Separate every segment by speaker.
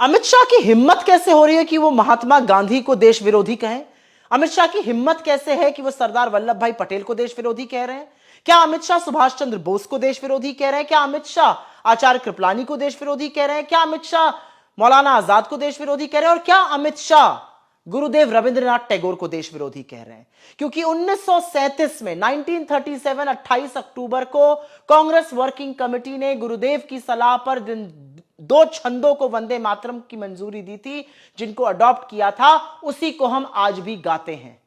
Speaker 1: अमित शाह की हिम्मत कैसे हो रही है कि वो महात्मा गांधी को देश विरोधी कहें? अमित शाह की हिम्मत कैसे है कि वो सरदार वल्लभ भाई पटेल को देश विरोधी कह रहे हैं? क्या अमित शाह सुभाष चंद्र बोस को देश विरोधी कह रहे हैं? क्या अमित शाह आचार्य कृपलानी को देश विरोधी कह रहे हैं? क्या अमित शाह मौलाना आजाद को देश विरोधी कह रहे हैं? और क्या अमित शाह गुरुदेव रविंद्रनाथ टैगोर को देश विरोधी कह रहे हैं? क्योंकि 1937 में 1937 28 अक्टूबर को कांग्रेस वर्किंग कमेटी ने गुरुदेव की सलाह पर दो छंदों को वंदे मातरम की मंजूरी दी थी, जिनको अडॉप्ट किया था, उसी को हम आज भी गाते हैं।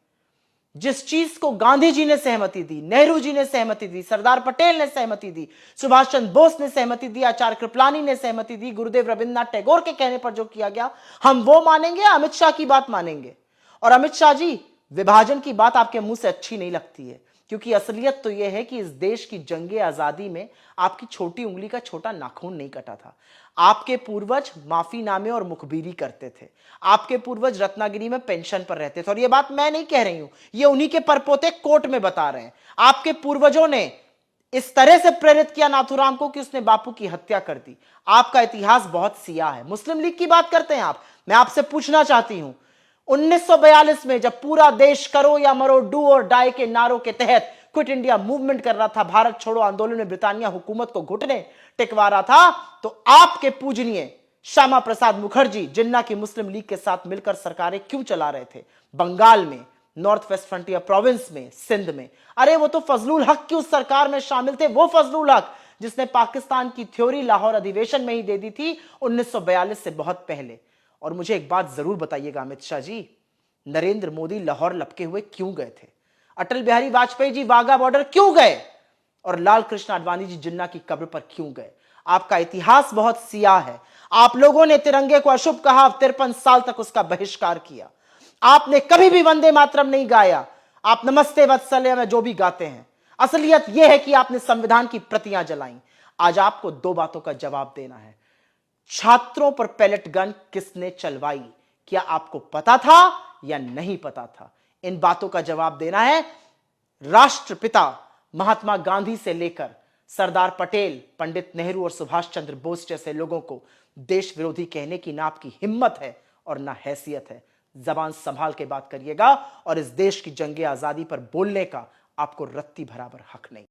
Speaker 1: जिस चीज को गांधी जी ने सहमति दी, नेहरू जी ने सहमति दी, सरदार पटेल ने सहमति दी, सुभाष चंद्र बोस ने सहमति दी, आचार्य कृपलानी ने सहमति दी, गुरुदेव रविंद्रनाथ टैगोर के कहने पर जो किया गया, हम वो मानेंगे, अमित शाह की बात मानेंगे? और अमित शाह जी, विभाजन की बात आपके मुंह से अच्छी नहीं लगती है, क्योंकि असलियत तो यह है कि इस देश की जंगे आजादी में आपकी छोटी उंगली का छोटा नाखून नहीं कटा था। आपके पूर्वज माफीनामे और मुखबिरी करते थे। आपके पूर्वज रत्नागिरी में पेंशन पर रहते थे। और यह बात मैं नहीं कह रही हूं, ये उन्हीं के परपोते कोर्ट में बता रहे हैं। आपके पूर्वजों ने इस तरह से प्रेरित किया नाथूराम को कि उसने बापू की हत्या कर दी। आपका इतिहास बहुत सियाह है। मुस्लिम लीग की बात करते हैं आप। मैं आपसे पूछना चाहती हूं, 1942 में जब पूरा देश करो या मरो, डू और डाई के नारों के तहत क्विट इंडिया मूवमेंट कर रहा था, भारत छोड़ो आंदोलन में ब्रिटानिया हुकूमत को घुटने टिकवा रहा था, तो आपके पूजनीय श्यामा प्रसाद मुखर्जी जिन्ना की मुस्लिम लीग के साथ मिलकर सरकारें क्यों चला रहे थे? बंगाल में, नॉर्थ वेस्ट फ्रंटियर प्रोविंस में, सिंध में। अरे वो तो फजलुल हक की उस सरकार में शामिल थे, वो फजलुल हक जिसने पाकिस्तान की थ्योरी लाहौर अधिवेशन में ही दे दी थी 1942 से बहुत पहले। और मुझे एक बात जरूर बताइएगा अमित शाह जी, नरेंद्र मोदी लाहौर लपके हुए क्यों गए थे? अटल बिहारी वाजपेयी जी वाघा बॉर्डर क्यों गए? और लाल कृष्ण आडवाणी जी जिन्ना की कब्र पर क्यों गए? आपका इतिहास बहुत सियाह है। आप लोगों ने तिरंगे को अशुभ कहा, 53 साल तक उसका बहिष्कार किया। आपने कभी भी वंदे मातरम नहीं गाया। आप नमस्ते वत्सल्य में जो भी गाते हैं, असलियत यह है कि आपने संविधान की प्रतियां जलाई। आज आपको दो बातों का जवाब देना है। छात्रों पर पैलेट गन किसने चलवाई? क्या आपको पता था या नहीं पता था? इन बातों का जवाब देना है। राष्ट्रपिता महात्मा गांधी से लेकर सरदार पटेल, पंडित नेहरू और सुभाष चंद्र बोस जैसे लोगों को देश विरोधी कहने की ना आपकी हिम्मत है और ना हैसियत है। जबान संभाल के बात करिएगा और इस देश की जंगे आजादी पर बोलने का आपको रत्ती बराबर हक नहीं।